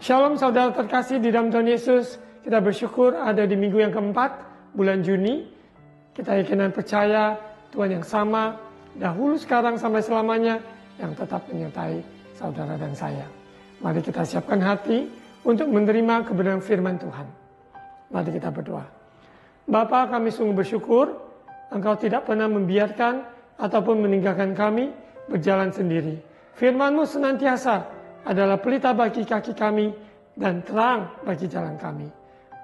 Shalom saudara terkasih di dalam Tuhan Yesus. Kita bersyukur ada di minggu yang keempat, bulan Juni. Kita yakin dan percaya Tuhan yang sama, dahulu, sekarang, sampai selamanya, yang tetap menyertai saudara dan saya. Mari kita siapkan hati untuk menerima kebenaran firman Tuhan. Mari kita berdoa. Bapa, kami sungguh bersyukur Engkau tidak pernah membiarkan ataupun meninggalkan kami berjalan sendiri. Firman-Mu senantiasa adalah pelita bagi kaki kami dan terang bagi jalan kami.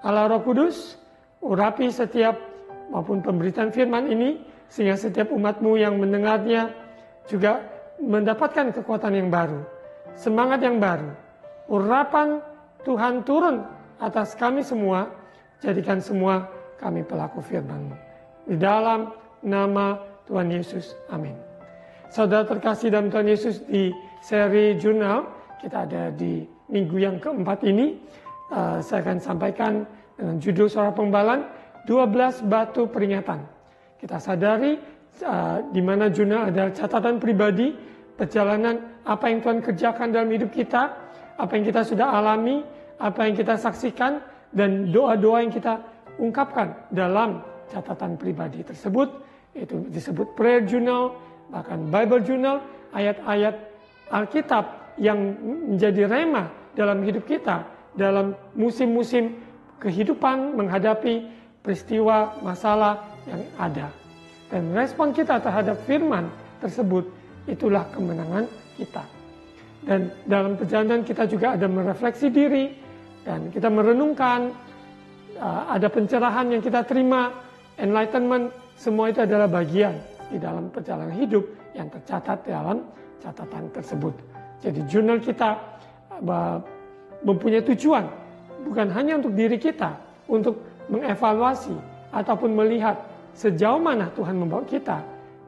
Allah Roh Kudus, urapi setiap maupun pemberitaan firman ini, sehingga setiap umat-Mu yang mendengarnya juga mendapatkan kekuatan yang baru, semangat yang baru. Urapan Tuhan turun atas kami semua, jadikan semua kami pelaku firman-Mu. Di dalam nama Tuhan Yesus, amin. Saudara terkasih dalam Tuhan Yesus, di seri jurnal kita ada di minggu yang keempat ini. Saya akan sampaikan dengan judul Suara Pengbalan, 12 batu peringatan. Kita sadari di mana jurnal adalah catatan pribadi, perjalanan apa yang Tuhan kerjakan dalam hidup kita, apa yang kita sudah alami, apa yang kita saksikan, dan doa-doa yang kita ungkapkan dalam catatan pribadi tersebut. Itu disebut prayer journal, bahkan Bible journal, ayat-ayat Alkitab yang menjadi rema dalam hidup kita, dalam musim-musim kehidupan menghadapi peristiwa, masalah yang ada. Dan respon kita terhadap firman tersebut, itulah kemenangan kita. Dan dalam perjalanan kita juga ada merefleksi diri, dan kita merenungkan, ada pencerahan yang kita terima, enlightenment, semua itu adalah bagian di dalam perjalanan hidup yang tercatat dalam catatan tersebut. Jadi jurnal kita mempunyai tujuan, bukan hanya untuk diri kita, untuk mengevaluasi ataupun melihat sejauh mana Tuhan membawa kita.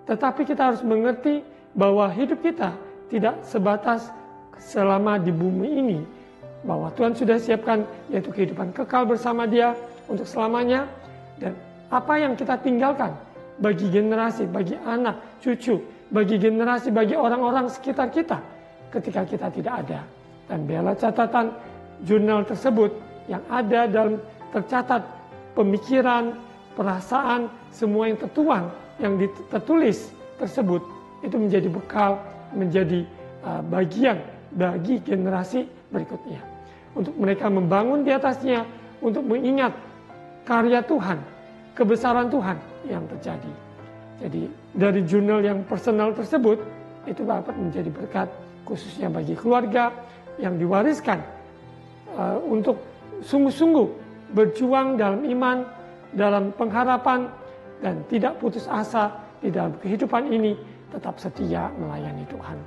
Tetapi kita harus mengerti bahwa hidup kita tidak sebatas selama di bumi ini. Bahwa Tuhan sudah siapkan yaitu kehidupan kekal bersama Dia untuk selamanya. Dan apa yang kita tinggalkan bagi generasi, bagi anak, cucu, bagi generasi, bagi orang-orang sekitar kita ketika kita tidak ada. Dan biarlah catatan jurnal tersebut yang ada dalam tercatat pemikiran, perasaan, semua yang tertuang, yang tertulis tersebut, itu menjadi bekal, menjadi bagian bagi generasi berikutnya. Untuk mereka membangun di atasnya, untuk mengingat karya Tuhan, kebesaran Tuhan yang terjadi. Jadi dari jurnal yang personal tersebut, itu dapat menjadi berkat khususnya bagi keluarga yang diwariskan untuk sungguh-sungguh berjuang dalam iman, dalam pengharapan, dan tidak putus asa di dalam kehidupan ini, tetap setia melayani Tuhan.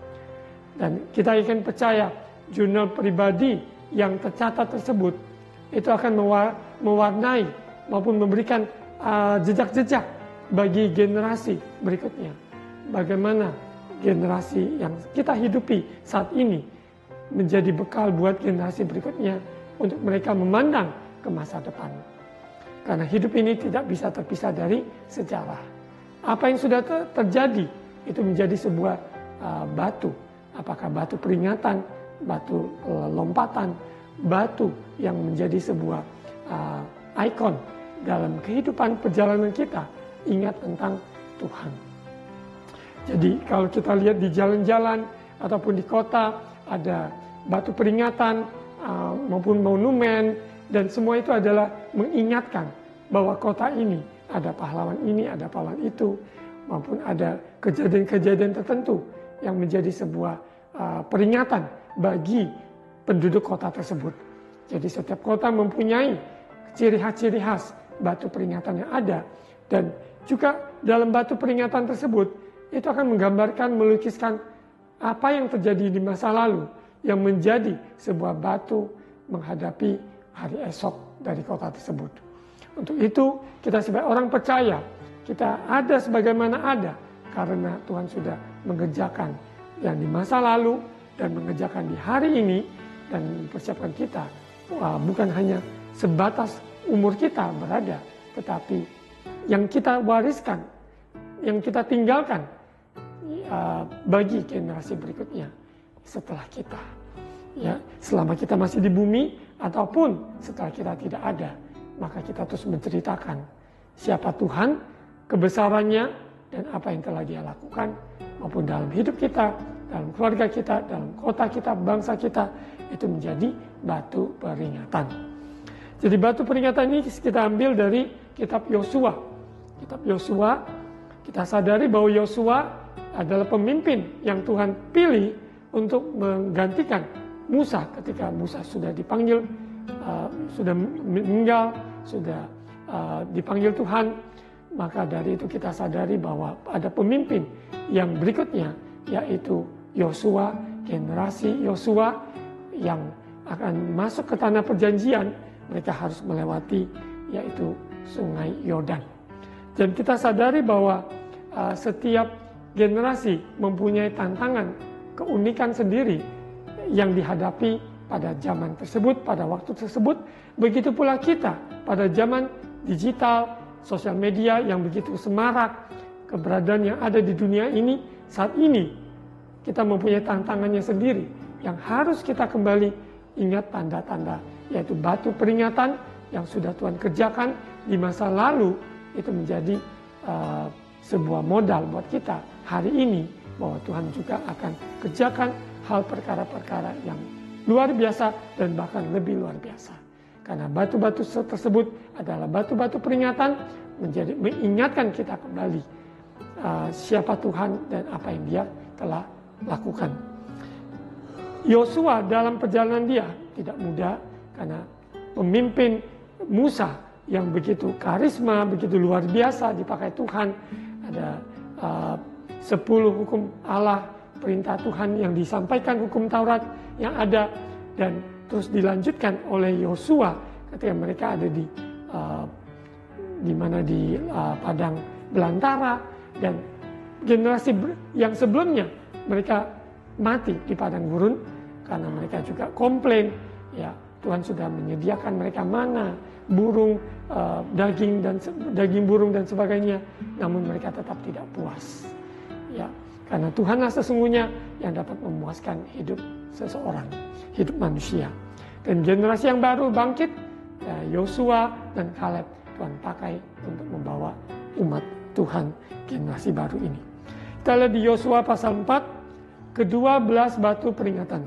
Dan kita yakin percaya jurnal pribadi yang tercatat tersebut itu akan mewarnai maupun memberikan jejak-jejak bagi generasi berikutnya. Bagaimana generasi yang kita hidupi saat ini menjadi bekal buat generasi berikutnya untuk mereka memandang ke masa depan. Karena hidup ini tidak bisa terpisah dari sejarah. Apa yang sudah terjadi itu menjadi sebuah batu. Apakah batu peringatan, batu lompatan, batu yang menjadi sebuah ikon dalam kehidupan perjalanan kita. Ingat tentang Tuhan. Jadi kalau kita lihat di jalan-jalan ataupun di kota, ada batu peringatan maupun monumen, dan semua itu adalah mengingatkan bahwa kota ini ada pahlawan ini, ada pahlawan itu, maupun ada kejadian-kejadian tertentu yang menjadi sebuah peringatan bagi penduduk kota tersebut. Jadi setiap kota mempunyai ciri khas batu peringatan yang ada, dan juga dalam batu peringatan tersebut itu akan menggambarkan, melukiskan apa yang terjadi di masa lalu yang menjadi sebuah batu menghadapi hari esok dari kota tersebut. Untuk itu kita sebagai orang percaya, kita ada sebagaimana ada karena Tuhan sudah mengerjakan yang di masa lalu dan mengerjakan di hari ini, dan mempersiapkan kita bukan hanya sebatas umur kita berada, tetapi yang kita wariskan, yang kita tinggalkan bagi generasi berikutnya setelah kita. Ya, selama kita masih di bumi ataupun setelah kita tidak ada, maka kita terus menceritakan siapa Tuhan, kebesarannya, dan apa yang telah Dia lakukan, maupun dalam hidup kita, dalam keluarga kita, dalam kota kita, bangsa kita, itu menjadi batu peringatan. Jadi batu peringatan ini kita ambil dari kitab Yosua. Kitab Yosua, kita sadari bahwa Yosua adalah pemimpin yang Tuhan pilih untuk menggantikan Musa ketika Musa sudah dipanggil, sudah meninggal, sudah dipanggil Tuhan. Maka dari itu kita sadari bahwa ada pemimpin yang berikutnya, yaitu Yosua, generasi Yosua yang akan masuk ke tanah perjanjian. Mereka harus melewati yaitu sungai Yordan. Dan kita sadari bahwa setiap generasi mempunyai tantangan, keunikan sendiri yang dihadapi pada zaman tersebut, pada waktu tersebut. Begitu pula kita pada zaman digital, sosial media yang begitu semarak, keberadaan yang ada di dunia ini saat ini, kita mempunyai tantangannya sendiri yang harus kita kembali ingat tanda-tanda, yaitu batu peringatan yang sudah Tuhan kerjakan di masa lalu. Itu menjadi sebuah modal buat kita hari ini, bahwa Tuhan juga akan kerjakan hal perkara-perkara yang luar biasa dan bahkan lebih luar biasa. Karena batu-batu tersebut adalah batu-batu peringatan, mengingatkan kita kembali siapa Tuhan dan apa yang Dia telah lakukan. Yosua dalam perjalanan dia tidak mudah, karena pemimpin Musa yang begitu karisma, begitu luar biasa dipakai Tuhan. Ada 10 hukum Allah, perintah Tuhan yang disampaikan, hukum Taurat yang ada, dan terus dilanjutkan oleh Yosua ketika mereka ada di padang belantara, dan generasi yang sebelumnya mereka mati di padang gurun karena mereka juga komplain. Ya, Tuhan sudah menyediakan mereka mana, burung, daging burung dan sebagainya, namun mereka tetap tidak puas. Ya, karena Tuhanlah sesungguhnya yang dapat memuaskan hidup seseorang, hidup manusia. Dan generasi yang baru bangkit, Yosua dan Kaleb Tuhan pakai untuk membawa umat Tuhan generasi baru ini. Kita lihat di Yosua pasal 4, ke-12 batu peringatan.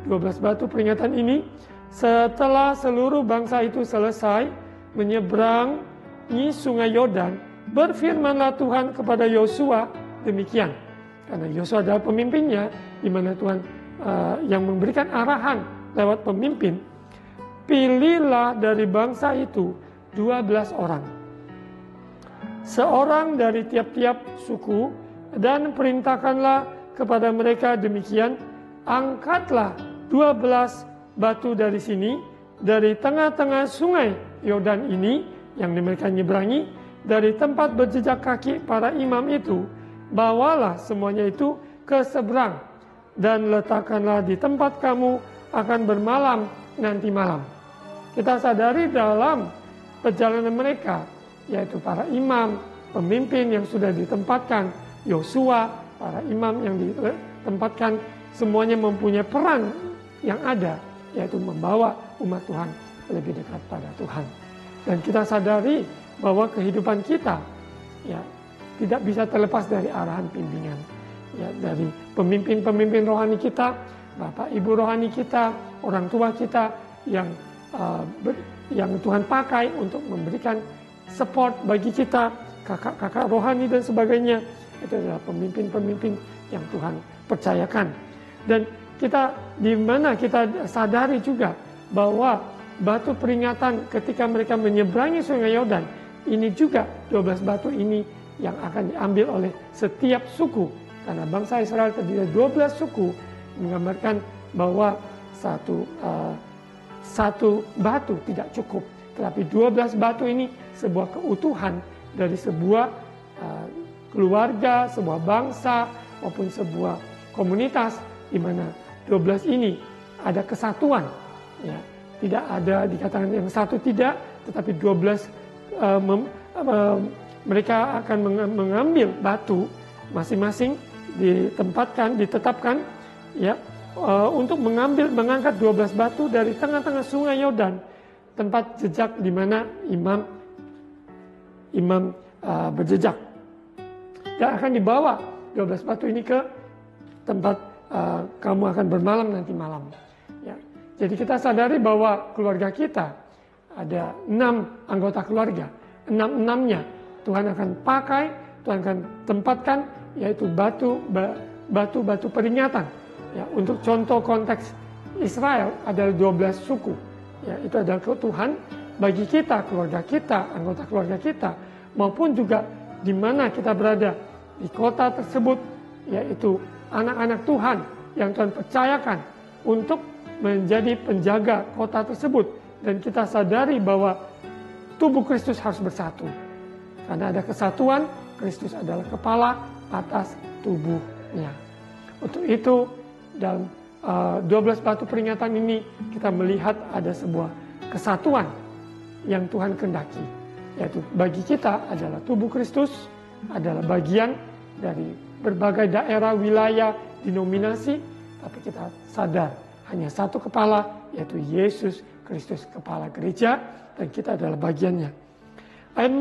12 batu peringatan ini, setelah seluruh bangsa itu selesai menyeberangi sungai Yordan, berfirmanlah Tuhan kepada Yosua demikian. Karena Yosua adalah pemimpinnya, di mana Tuhan yang memberikan arahan lewat pemimpin. Pilihlah dari bangsa itu 12 orang, seorang dari tiap-tiap suku, dan perintahkanlah kepada mereka demikian, angkatlah 12 batu dari sini, dari tengah-tengah sungai Yordan ini yang mereka nyeberangi, dari tempat berjejak kaki para imam itu, bawalah semuanya itu ke seberang, dan letakkanlah di tempat kamu akan bermalam nanti malam. Kita sadari dalam perjalanan mereka, yaitu para imam, pemimpin yang sudah ditempatkan, Yosua, para imam yang ditempatkan, semuanya mempunyai peran yang ada, yaitu membawa umat Tuhan lebih dekat pada Tuhan. Dan kita sadari bahwa kehidupan kita ya tidak bisa terlepas dari arahan bimbingan ya, dari pemimpin-pemimpin rohani kita, Bapak Ibu rohani kita, orang tua kita yang Tuhan pakai untuk memberikan support bagi kita, kakak-kakak rohani dan sebagainya. Itu adalah pemimpin-pemimpin yang Tuhan percayakan. Dan kita di mana kita sadari juga bahwa batu peringatan ketika mereka menyeberangi sungai Yordan, ini juga 12 batu ini yang akan diambil oleh setiap suku. Karena bangsa Israel terdiri dari 12 suku, menggambarkan bahwa satu batu tidak cukup, tetapi 12 batu ini sebuah keutuhan dari sebuah keluarga, sebuah bangsa maupun sebuah komunitas, di mana 12 ini ada kesatuan, ya. Tidak ada dikatakan yang satu tidak, tetapi 12 mereka akan mengambil batu masing-masing, ditetapkan, ya, untuk mengangkat 12 batu dari tengah-tengah sungai Yordan, tempat jejak di mana imam berjejak. Dan akan dibawa 12 batu ini ke tempat kamu akan bermalam nanti malam. Ya. Jadi kita sadari bahwa keluarga kita ada 6 anggota keluarga, 6-6-nya Tuhan akan pakai, Tuhan akan tempatkan, yaitu batu peringatan. Ya, untuk contoh konteks Israel adalah 12 suku. Ya, itu adalah Tuhan bagi kita, keluarga kita, anggota keluarga kita, maupun juga di mana kita berada di kota tersebut, yaitu anak-anak Tuhan yang Tuhan percayakan untuk menjadi penjaga kota tersebut. Dan kita sadari bahwa tubuh Kristus harus bersatu. Karena ada kesatuan, Kristus adalah kepala atas tubuhnya. Untuk itu, dalam 12 batu peringatan ini, kita melihat ada sebuah kesatuan yang Tuhan kehendaki. Yaitu bagi kita adalah tubuh Kristus, adalah bagian dari berbagai daerah, wilayah, denominasi, tapi kita sadar hanya satu kepala, yaitu Yesus Kristus, kepala gereja, dan kita adalah bagiannya. Ayat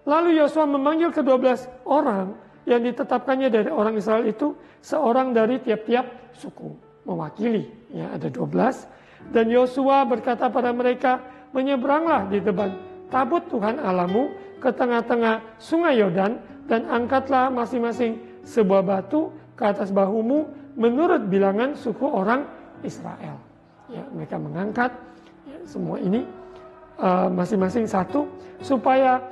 4, lalu Yosua memanggil ke-12 orang yang ditetapkannya dari orang Israel itu, seorang dari tiap-tiap suku, mewakili, ya ada 12. Dan Yosua berkata pada mereka, menyeberanglah di depan tabut Tuhan Allahmu ke tengah-tengah sungai Yordan, dan angkatlah masing-masing sebuah batu ke atas bahumu menurut bilangan suku orang Israel. Ya, mereka mengangkat semua ini masing-masing satu, supaya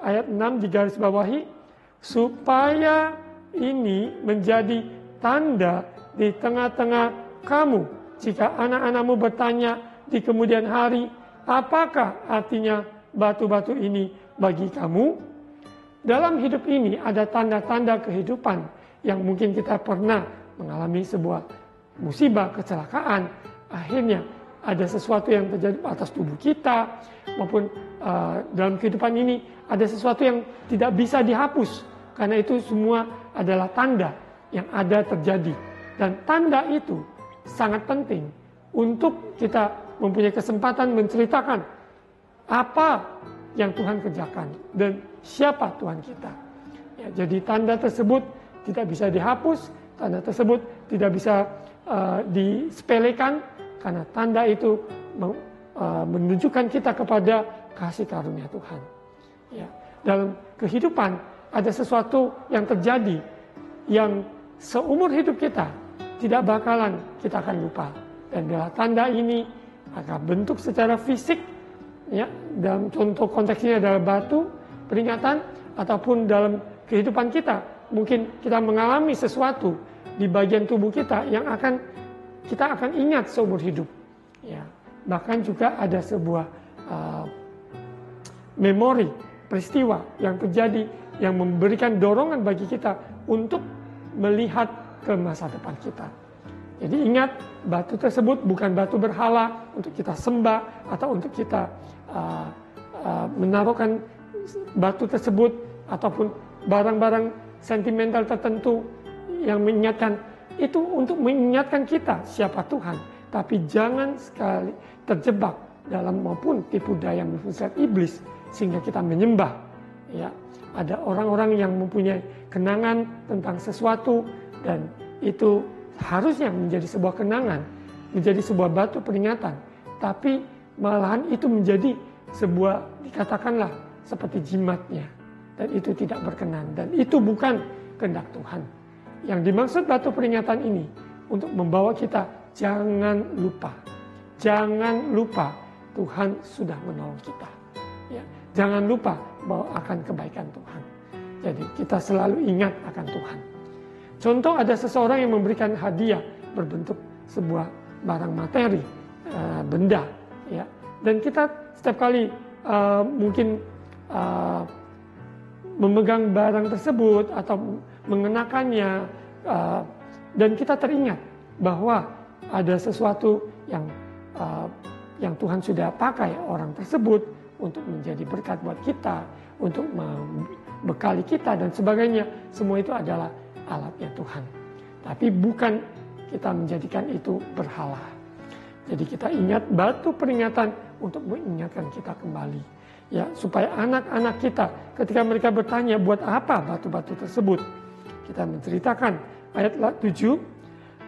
ayat 6 digarisbawahi, supaya ini menjadi tanda di tengah-tengah kamu jika anak-anakmu bertanya di kemudian hari, apakah artinya batu-batu ini bagi kamu? Dalam hidup ini ada tanda-tanda kehidupan yang mungkin kita pernah mengalami sebuah musibah, kecelakaan. Akhirnya ada sesuatu yang terjadi atas tubuh kita, maupun dalam kehidupan ini ada sesuatu yang tidak bisa dihapus. Karena itu semua adalah tanda yang ada terjadi. Dan tanda itu sangat penting untuk kita mempunyai kesempatan menceritakan apa yang Tuhan kerjakan dan siapa Tuhan kita. Ya, jadi tanda tersebut tidak bisa dihapus, tanda tersebut tidak bisa disepelekan, karena tanda itu menunjukkan kita kepada kasih karunia Tuhan. Ya, dalam kehidupan ada sesuatu yang terjadi yang seumur hidup kita tidak bakalan kita akan lupa. Dan bila tanda ini akan bentuk secara fisik, ya, dalam contoh konteksnya adalah batu peringatan, ataupun dalam kehidupan kita mungkin kita mengalami sesuatu di bagian tubuh kita yang kita akan ingat seumur hidup. Ya, bahkan juga ada sebuah memori peristiwa yang terjadi yang memberikan dorongan bagi kita untuk melihat ke masa depan kita. Jadi ingat, batu tersebut bukan batu berhala untuk kita sembah atau untuk kita menaruhkan batu tersebut ataupun barang-barang sentimental tertentu yang mengingatkan. Itu untuk mengingatkan kita siapa Tuhan. Tapi jangan sekali terjebak dalam maupun tipu daya muslihat iblis sehingga kita menyembah. Ya, ada orang-orang yang mempunyai kenangan tentang sesuatu, dan itu harusnya menjadi sebuah kenangan, menjadi sebuah batu peringatan, tapi malahan itu menjadi sebuah, dikatakanlah seperti jimatnya, dan itu tidak berkenan, dan itu bukan kehendak Tuhan. Yang dimaksud batu peringatan ini untuk membawa kita jangan lupa Tuhan sudah menolong kita. Ya, jangan lupa bahwa akan kebaikan Tuhan. Jadi kita selalu ingat akan Tuhan. Contoh, ada seseorang yang memberikan hadiah berbentuk sebuah barang materi, benda, ya. Dan kita setiap kali mungkin memegang barang tersebut atau mengenakannya, dan kita teringat bahwa ada sesuatu yang Tuhan sudah pakai orang tersebut untuk menjadi berkat buat kita, untuk membekali kita dan sebagainya. Semua itu adalah alatnya Tuhan. Tapi bukan kita menjadikan itu berhala. Jadi kita ingat batu peringatan untuk mengingatkan kita kembali. Ya, supaya anak-anak kita ketika mereka bertanya buat apa batu-batu tersebut. Kita menceritakan ayat 7,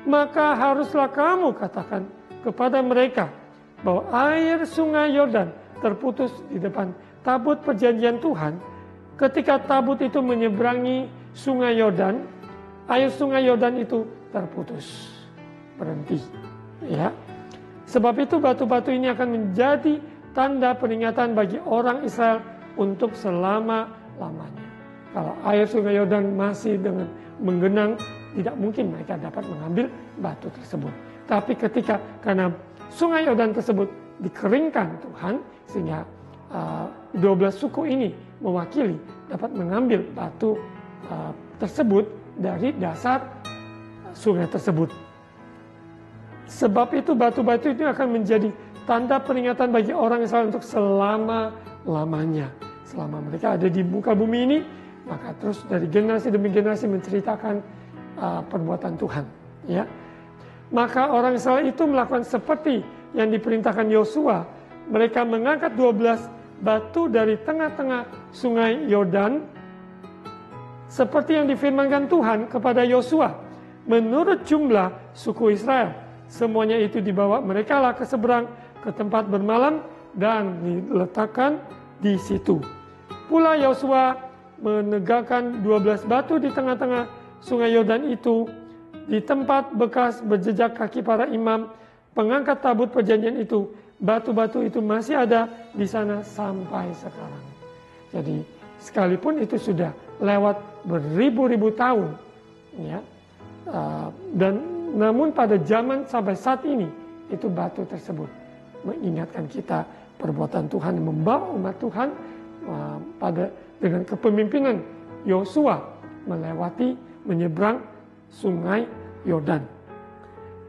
maka haruslah kamu katakan kepada mereka bahwa air sungai Yordan terputus di depan tabut perjanjian Tuhan. Ketika tabut itu menyeberangi sungai Yordan, air sungai Yordan itu terputus, berhenti. Ya, sebab itu batu-batu ini akan menjadi tanda peringatan bagi orang Israel untuk selama-lamanya. Kalau air sungai Yordan masih dengan menggenang, tidak mungkin mereka dapat mengambil batu tersebut. Tapi ketika karena sungai Yordan tersebut dikeringkan Tuhan, sehingga 12 suku ini mewakili dapat mengambil batu tersebut dari dasar sungai tersebut. Sebab itu batu-batu itu akan menjadi tanda peringatan bagi orang Israel untuk selama-lamanya. Selama mereka ada di muka bumi ini, maka terus dari generasi demi generasi menceritakan perbuatan Tuhan. Ya, maka orang Israel itu melakukan seperti yang diperintahkan Yosua. Mereka mengangkat 12 batu dari tengah-tengah sungai Yordan, seperti yang difirmankan Tuhan kepada Yosua. Menurut jumlah suku Israel, semuanya itu dibawa mereka lah ke seberang, ke tempat bermalam dan diletakkan di situ. Pula Yosua menegakkan 12 batu di tengah-tengah sungai Yordan itu, di tempat bekas berjejak kaki para imam pengangkat tabut perjanjian itu. Batu-batu itu masih ada di sana sampai sekarang. Jadi sekalipun itu sudah lewat beribu-ribu tahun, ya, dan namun pada zaman sampai saat ini itu batu tersebut mengingatkan kita perbuatan Tuhan yang membawa umat Tuhan dengan kepemimpinan Yosua menyeberang sungai Yordan.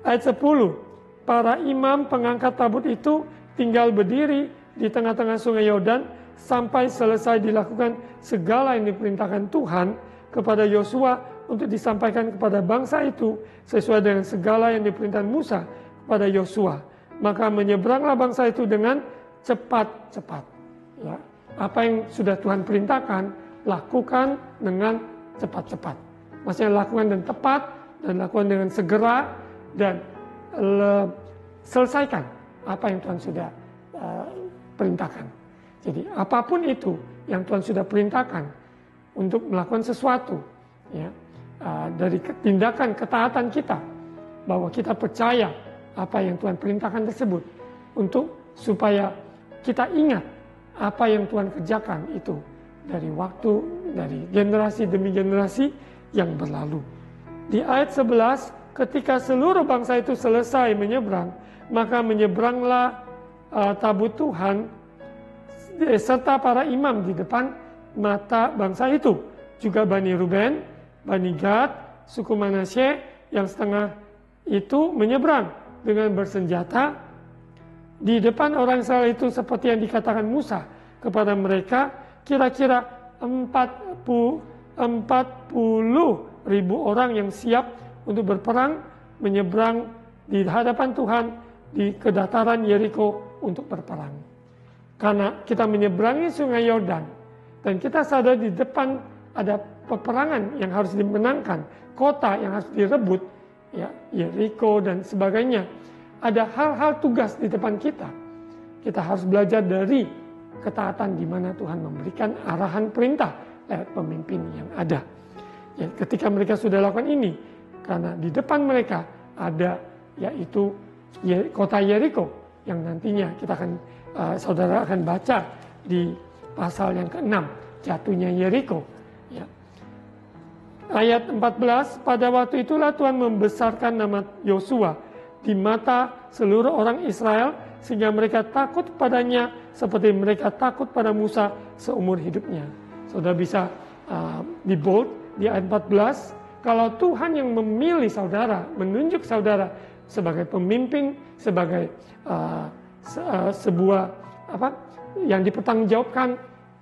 Ayat 10. Para imam pengangkat tabut itu tinggal berdiri di tengah-tengah sungai Yordan sampai selesai dilakukan segala yang diperintahkan Tuhan kepada Yosua untuk disampaikan kepada bangsa itu sesuai dengan segala yang diperintahkan Musa kepada Yosua. Maka menyeberanglah bangsa itu dengan cepat-cepat. Ya, apa yang sudah Tuhan perintahkan, lakukan dengan cepat-cepat. Maksudnya lakukan dengan tepat dan lakukan dengan segera dan selesaikan apa yang Tuhan sudah perintahkan. Jadi apapun itu yang Tuhan sudah perintahkan untuk melakukan sesuatu, ya, dari tindakan ketaatan kita, bahwa kita percaya apa yang Tuhan perintahkan tersebut, supaya kita ingat apa yang Tuhan kerjakan itu dari generasi demi generasi yang berlalu. Di ayat 11, ketika seluruh bangsa itu selesai menyeberang, maka menyeberanglah tabut Tuhan serta para imam di depan mata bangsa itu. Juga Bani Ruben, Bani Gad, suku Manasye yang setengah itu menyeberang dengan bersenjata di depan orang Israel itu, seperti yang dikatakan Musa kepada mereka. Kira-kira 40.000 orang yang siap untuk berperang menyeberang di hadapan Tuhan di kedataran Yeriko untuk berperang. Karena kita menyeberangi sungai Yordan dan kita sadar di depan ada peperangan yang harus dimenangkan, kota yang harus direbut, ya, Yeriko dan sebagainya. Ada hal-hal tugas di depan kita. Kita harus belajar dari ketaatan di mana Tuhan memberikan arahan perintah lewat pemimpin yang ada. Ya, ketika mereka sudah lakukan ini, karena di depan mereka ada yaitu kota Yeriko yang nantinya kita saudara akan baca di pasal yang ke-6, jatuhnya Yeriko. Ya. Ayat 14, pada waktu itulah Tuhan membesarkan nama Yosua di mata seluruh orang Israel sehingga mereka takut padanya seperti mereka takut pada Musa seumur hidupnya. Saudara bisa di bold di ayat 14. Kalau Tuhan yang memilih saudara, menunjuk saudara sebagai pemimpin, sebagai sebuah yang dipertanggungjawabkan,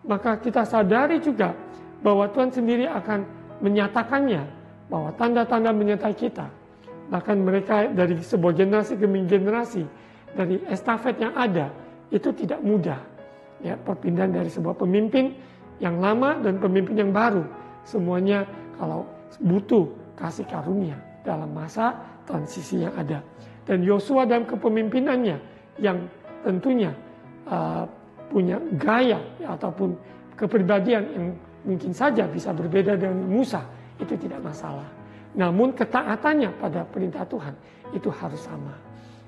maka kita sadari juga bahwa Tuhan sendiri akan menyatakannya, bahwa tanda-tanda menyertai kita. Bahkan mereka dari sebuah generasi ke generasi, dari estafet yang ada, itu tidak mudah. Ya, perpindahan dari sebuah pemimpin yang lama dan pemimpin yang baru, semuanya kalau butuh kasih karunia dalam masa transisi yang ada. Dan Yosua dalam kepemimpinannya yang tentunya punya gaya ya, ataupun kepribadian yang mungkin saja bisa berbeda dengan Musa, itu tidak masalah. Namun ketaatannya pada perintah Tuhan itu harus sama.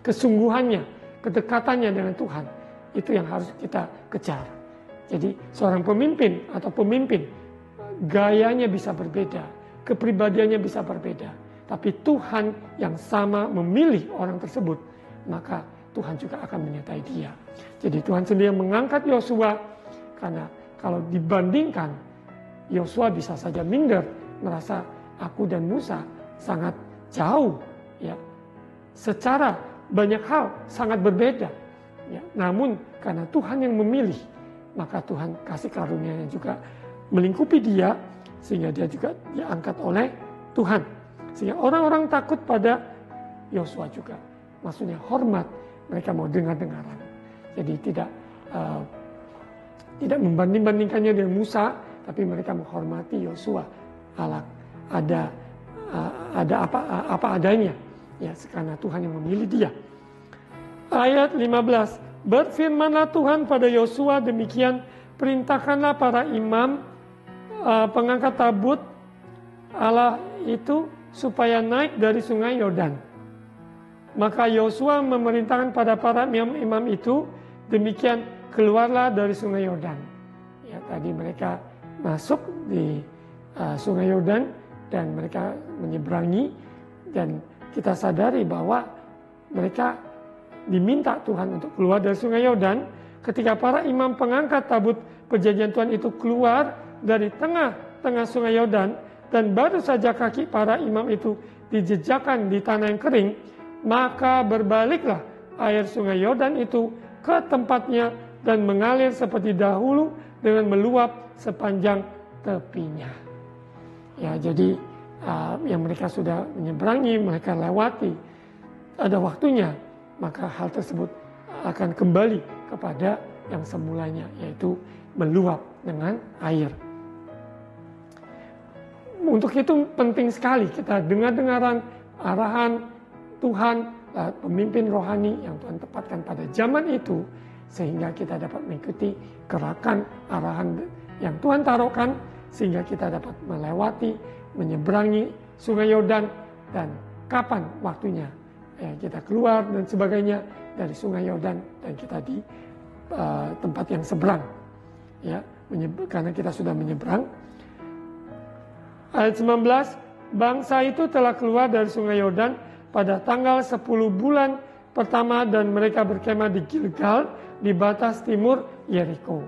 Kesungguhannya, kedekatannya dengan Tuhan, itu yang harus kita kejar. Jadi seorang pemimpin atau pemimpin, gayanya bisa berbeda, kepribadiannya bisa berbeda. Tapi Tuhan yang sama memilih orang tersebut, maka Tuhan juga akan menyertai dia. Jadi Tuhan sendiri mengangkat Yosua, karena kalau dibandingkan, Yosua bisa saja minder, merasa aku dan Musa sangat jauh, ya, secara banyak hal sangat berbeda. Ya, namun karena Tuhan yang memilih, maka Tuhan kasih karunia-Nya juga melingkupi dia, sehingga dia juga diangkat oleh Tuhan. Sehingga orang-orang takut pada Yosua juga. Maksudnya hormat, mereka mau dengar-dengaran. Jadi tidak membanding-bandingkannya dengan Musa, tapi mereka menghormati Yosua. Ada apa adanya, ya, karena Tuhan yang memilih dia. Ayat 15, berfirmanlah Tuhan pada Yosua demikian, perintahkanlah para imam pengangkat tabut Allah itu supaya naik dari sungai Yordan. Maka Yosua memerintahkan pada para imam itu, demikian keluarlah dari sungai Yordan. Ya, tadi mereka masuk di sungai Yordan dan mereka menyeberangi, dan kita sadari bahwa mereka diminta Tuhan untuk keluar dari sungai Yordan. Ketika para imam pengangkat tabut perjanjian Tuhan itu keluar dari tengah-tengah sungai Yordan, dan baru saja kaki para imam itu dijejakkan di tanah yang kering, maka berbaliklah air sungai Yordan itu ke tempatnya dan mengalir seperti dahulu dengan meluap sepanjang tepinya. Ya, jadi yang mereka sudah menyeberangi, mereka lewati, ada waktunya, maka hal tersebut akan kembali kepada yang semulanya, yaitu meluap dengan air. Untuk itu penting sekali kita dengar-dengaran arahan Tuhan, pemimpin rohani yang Tuhan tempatkan pada zaman itu, sehingga kita dapat mengikuti gerakan arahan yang Tuhan taruhkan, sehingga kita dapat melewati, menyeberangi sungai Yordan, dan kapan waktunya ya, kita keluar dan sebagainya dari sungai Yordan, dan kita di tempat yang seberang, ya, karena kita sudah menyeberang. Ayat 19, bangsa itu telah keluar dari sungai Yordan pada tanggal 10 bulan pertama, dan mereka berkemah di Gilgal di batas timur Yeriko.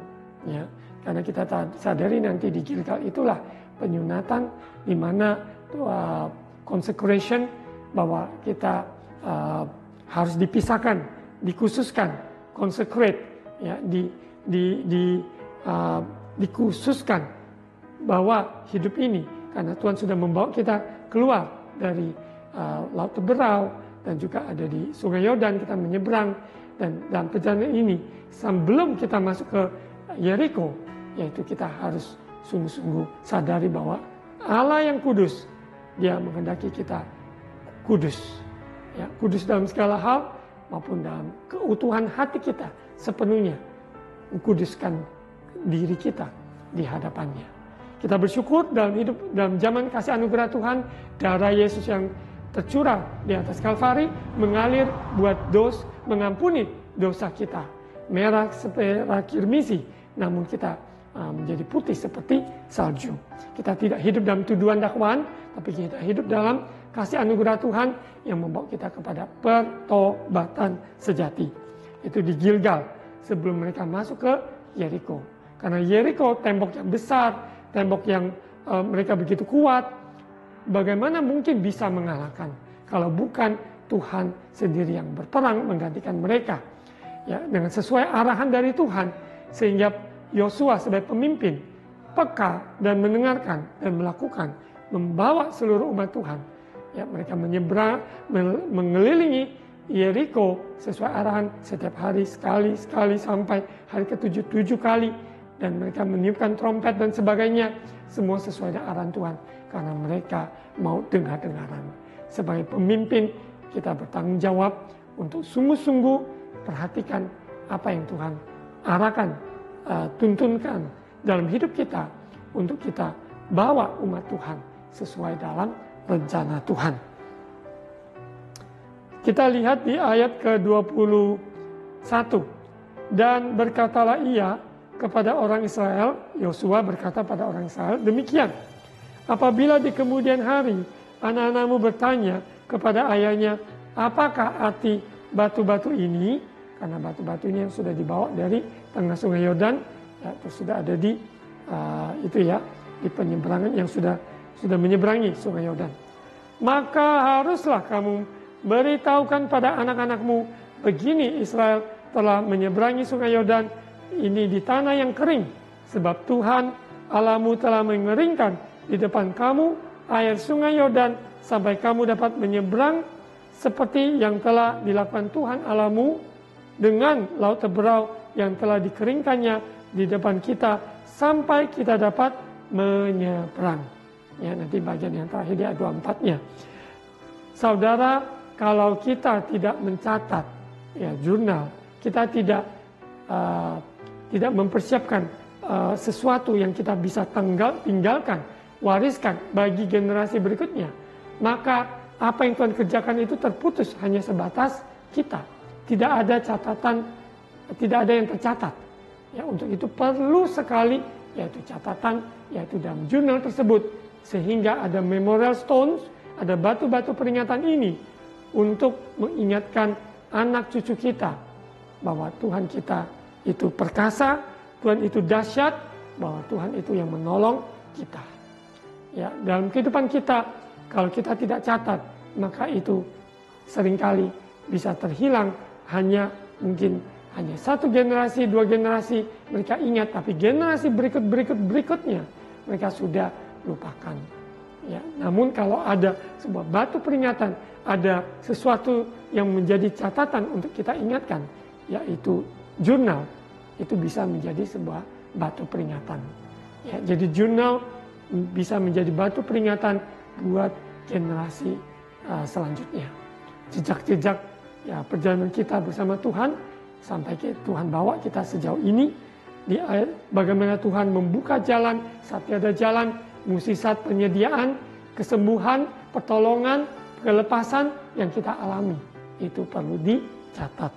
Ya, karena kita sadari nanti di Gilgal itulah penyunatan, di mana consecration, bahwa kita harus dipisahkan, dikhususkan, consecrate, ya, dikhususkan bahwa hidup ini, karena Tuhan sudah membawa kita keluar dari Laut Teberau dan juga ada di Sungai Yordan, kita menyeberang, dan dalam perjalanan ini sebelum kita masuk ke Yeriko, yaitu kita harus sungguh-sungguh sadari bahwa Allah yang kudus, Dia menghendaki kita kudus, ya, kudus dalam segala hal maupun dalam keutuhan hati kita sepenuhnya, mengkuduskan diri kita di hadapannya. Kita bersyukur dalam hidup, dalam zaman kasih anugerah Tuhan, darah Yesus yang tercurah di atas Kalvari mengalir buat mengampuni dosa kita. Merah seperti kirmisi, namun kita menjadi putih seperti salju. Kita tidak hidup dalam tuduhan dakwaan, tapi kita hidup dalam kasih anugerah Tuhan yang membawa kita kepada pertobatan sejati. Itu di Gilgal sebelum mereka masuk ke Yeriko. Karena Yeriko tembok yang besar, tembok yang mereka begitu kuat, bagaimana mungkin bisa mengalahkan kalau bukan Tuhan sendiri yang berperang menggantikan mereka, ya, dengan sesuai arahan dari Tuhan, sehingga Yosua sebagai pemimpin peka dan mendengarkan dan melakukan, membawa seluruh umat Tuhan Ya, mereka menyeberang, mengelilingi Yeriko sesuai arahan setiap hari sekali sampai hari ke-7 7 kali, dan mereka meniupkan trompet dan sebagainya, semua sesuai dengan arahan Tuhan karena mereka mau dengar-dengaran. Sebagai pemimpin kita bertanggung jawab untuk sungguh-sungguh perhatikan apa yang Tuhan arahkan, tuntunkan dalam hidup kita untuk kita bawa umat Tuhan sesuai dalam rencana Tuhan. Kita lihat di ayat ke-21. Dan berkatalah ia kepada orang Israel, Yosua berkata pada orang Israel, demikian, apabila di kemudian hari anak-anakmu bertanya kepada ayahnya, apakah arti batu-batu ini? Karena batu-batu ini yang sudah dibawa dari tengah sungai Yordan, ya, terus sudah ada di di penyeberangan yang sudah menyeberangi sungai Yordan. Maka haruslah kamu beritahukan pada anak-anakmu, begini Israel telah menyeberangi sungai Yordan ini di tanah yang kering, sebab Tuhan Allahmu telah mengeringkan di depan kamu air sungai Yordan sampai kamu dapat menyeberang seperti yang telah dilakukan Tuhan Allahmu dengan laut Teberau yang telah dikeringkannya di depan kita sampai kita dapat menyeberang. Ya, nanti bagian yang terakhir di ayat 24-nya. Saudara, kalau kita tidak mencatat ya jurnal, kita tidak mempersiapkan sesuatu yang kita bisa tinggalkan, wariskan bagi generasi berikutnya, maka apa yang Tuhan kerjakan itu terputus hanya sebatas kita. Tidak ada catatan, tidak ada yang tercatat. Ya, untuk itu perlu sekali yaitu catatan, yaitu dalam jurnal tersebut, sehingga ada memorial stones, ada batu-batu peringatan ini untuk mengingatkan anak cucu kita bahwa Tuhan kita itu perkasa, Tuhan itu dahsyat, bahwa Tuhan itu yang menolong kita. Ya, dalam kehidupan kita, kalau kita tidak catat, maka itu seringkali bisa terhilang, mungkin hanya satu generasi, dua generasi mereka ingat, tapi generasi berikutnya mereka sudah lupakan. Ya, namun kalau ada sebuah batu peringatan, ada sesuatu yang menjadi catatan untuk kita ingatkan, yaitu jurnal, itu bisa menjadi sebuah batu peringatan. Ya, jadi jurnal bisa menjadi batu peringatan buat generasi selanjutnya. Jejak-jejak ya perjalanan kita bersama Tuhan sampai Tuhan bawa kita sejauh ini, bagaimana Tuhan membuka jalan saat tiada jalan, mukjizat penyediaan, kesembuhan, pertolongan, kelepasan yang kita alami, itu perlu dicatat.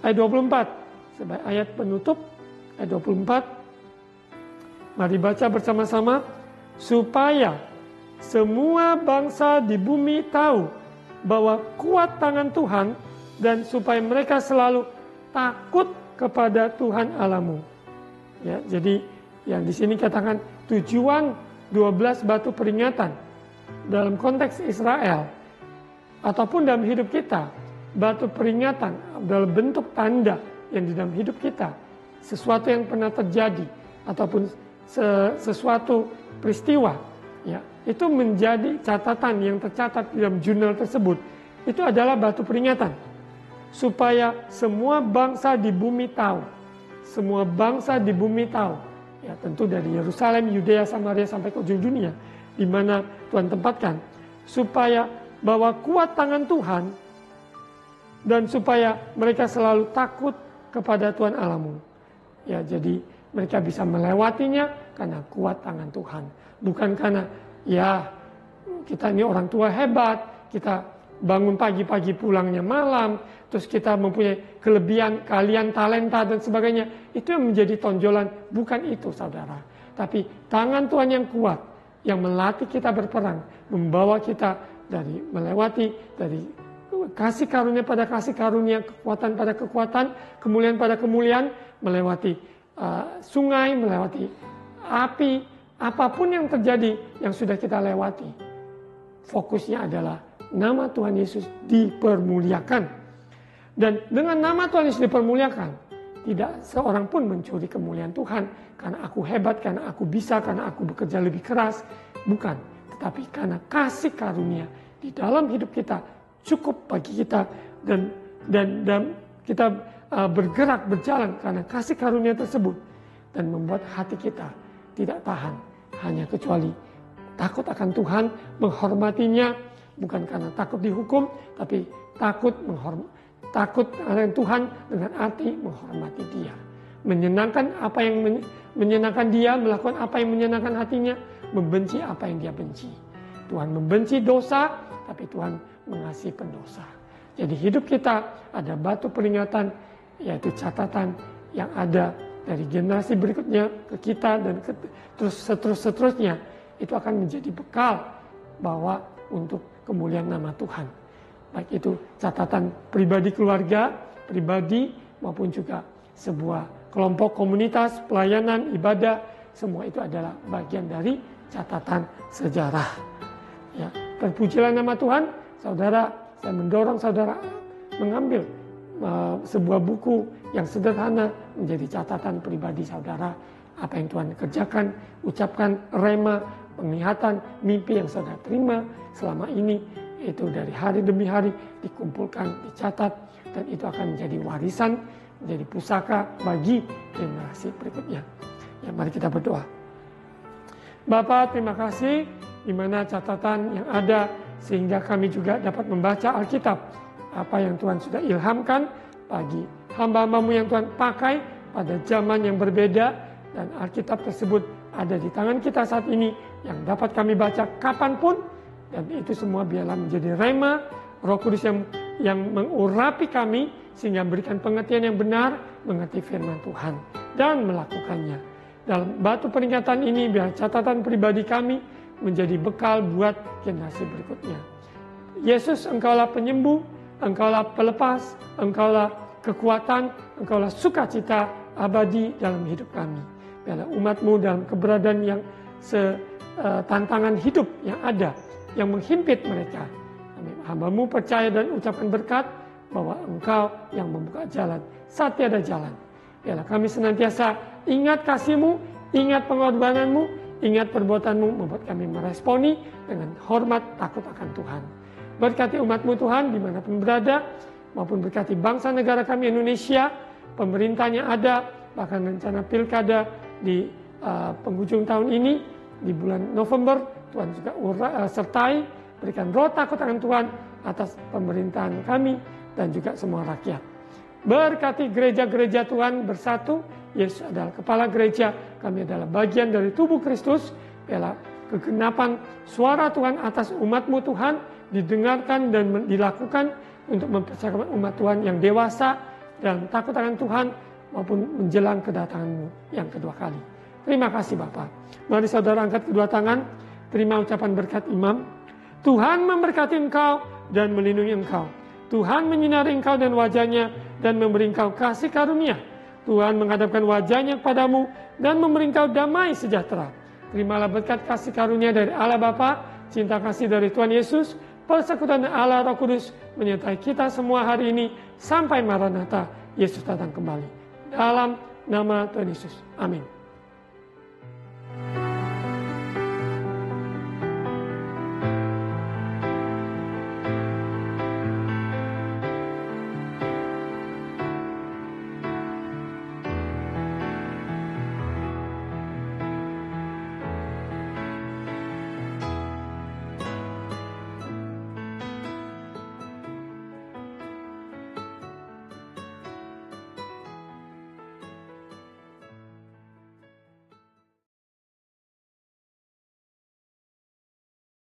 Ayat 24 sebagai ayat penutup, ayat 24, mari baca bersama-sama, supaya semua bangsa di bumi tahu bahwa kuat tangan Tuhan, dan supaya mereka selalu takut kepada Tuhan Allahmu. Ya, jadi yang di sini katakan tujuan 12 batu peringatan dalam konteks Israel ataupun dalam hidup kita, batu peringatan dalam bentuk tanda yang di dalam hidup kita, sesuatu yang pernah terjadi ataupun sesuatu peristiwa, ya, itu menjadi catatan yang tercatat di dalam jurnal tersebut. Itu adalah batu peringatan. Supaya semua bangsa di bumi tahu. Semua bangsa di bumi tahu. Ya, tentu dari Yerusalem, Yudea, Samaria sampai ke ujung dunia, di mana Tuhan tempatkan. Supaya bahwa kuat tangan Tuhan, dan supaya mereka selalu takut kepada Tuhan Allahmu. Ya, jadi mereka bisa melewatinya karena kuat tangan Tuhan. Bukan karena ya kita ini orang tua hebat, kita bangun pagi-pagi pulangnya malam, terus kita mempunyai kelebihan, keahlian, talenta dan sebagainya. Itu yang menjadi tonjolan, bukan itu saudara. Tapi tangan Tuhan yang kuat, yang melatih kita berperang, membawa kita dari melewati, dari kasih karunia pada kasih karunia, kekuatan pada kekuatan, kemuliaan pada kemuliaan, melewati sungai, melewati api, apapun yang terjadi yang sudah kita lewati. Fokusnya adalah nama Tuhan Yesus dipermuliakan. Dan dengan nama Tuhan Yesus dipermuliakan, tidak seorang pun mencuri kemuliaan Tuhan karena aku hebat, karena aku bisa, karena aku bekerja lebih keras. Bukan, tetapi karena kasih karunia di dalam hidup kita cukup bagi kita, dan kita bergerak berjalan karena kasih karunia tersebut, dan membuat hati kita tidak tahan hanya kecuali takut akan Tuhan, menghormatinya bukan karena takut dihukum, tapi takut akan Tuhan dengan arti menghormati Dia, menyenangkan apa yang menyenangkan Dia, melakukan apa yang menyenangkan hatinya, membenci apa yang Dia benci. Tuhan membenci dosa, tapi Tuhan mengasihi pendosa. Jadi hidup kita ada batu peringatan, yaitu catatan yang ada dari generasi berikutnya ke kita dan seterusnya. Itu akan menjadi bekal bahwa untuk kemuliaan nama Tuhan. Baik itu catatan pribadi keluarga, pribadi maupun juga sebuah kelompok komunitas, pelayanan, ibadah, semua itu adalah bagian dari catatan sejarah. Ya, terpujilah nama Tuhan, saudara. Saya mendorong saudara mengambil sebuah buku yang sederhana menjadi catatan pribadi saudara. Apa yang Tuhan kerjakan, ucapkan, rema, penglihatan, mimpi yang saudara terima selama ini, itu dari hari demi hari dikumpulkan, dicatat, dan itu akan menjadi warisan, menjadi pusaka bagi generasi berikutnya. Ya, mari kita berdoa. Bapa, terima kasih di mana catatan yang ada sehingga kami juga dapat membaca Alkitab, apa yang Tuhan sudah ilhamkan bagi hamba-Hamba-Mu yang Tuhan pakai pada zaman yang berbeda, dan Alkitab tersebut ada di tangan kita saat ini yang dapat kami baca kapanpun, dan itu semua biarlah menjadi rema Roh Kudus yang mengurapi kami sehingga memberikan pengertian yang benar, mengerti firman Tuhan dan melakukannya. Dalam batu peringatan ini biar catatan pribadi kami menjadi bekal buat generasi berikutnya. Yesus, Engkaulah penyembuh, Engkaulah pelepas, Engkaulah kekuatan, Engkaulah sukacita abadi dalam hidup kami. Biarlah umat-Mu dalam keberadaan yang tantangan hidup yang ada, yang menghimpit mereka. Hamba-Mu percaya dan ucapkan berkat bahwa Engkau yang membuka jalan saat tiada jalan. Biarlah kami senantiasa ingat kasih-Mu, ingat pengorbanan-Mu, ingat perbuatan-Mu, membuat kami meresponi dengan hormat takut akan Tuhan. Berkati umat-Mu Tuhan dimanapun berada, maupun berkati bangsa negara kami Indonesia, pemerintahnya ada, bahkan rencana pilkada di penghujung tahun ini, di bulan November, Tuhan juga sertai, berikan roh takut akan Tuhan atas pemerintahan kami dan juga semua rakyat. Berkati gereja-gereja Tuhan bersatu, Yesus adalah kepala gereja, kami adalah bagian dari tubuh Kristus. Biarlah kegenapan suara Tuhan atas umat-Mu Tuhan didengarkan dan dilakukan untuk mempersiapkan umat Tuhan yang dewasa dan takut akan Tuhan maupun menjelang kedatangan-Mu yang kedua kali. Terima kasih Bapa. Mari saudara angkat kedua tangan, terima ucapan berkat imam. Tuhan memberkati engkau dan melindungi engkau. Tuhan menyinari engkau dan wajahnya dan memberi engkau kasih karunia. Tuhan menghadapkan wajahnya kepadamu dan memberi engkau damai sejahtera. Terimalah berkat kasih karunia dari Allah Bapa, cinta kasih dari Tuhan Yesus, persekutuan Allah Roh Kudus menyertai kita semua hari ini sampai Maranatha, Yesus datang kembali. Dalam nama Tuhan Yesus. Amin.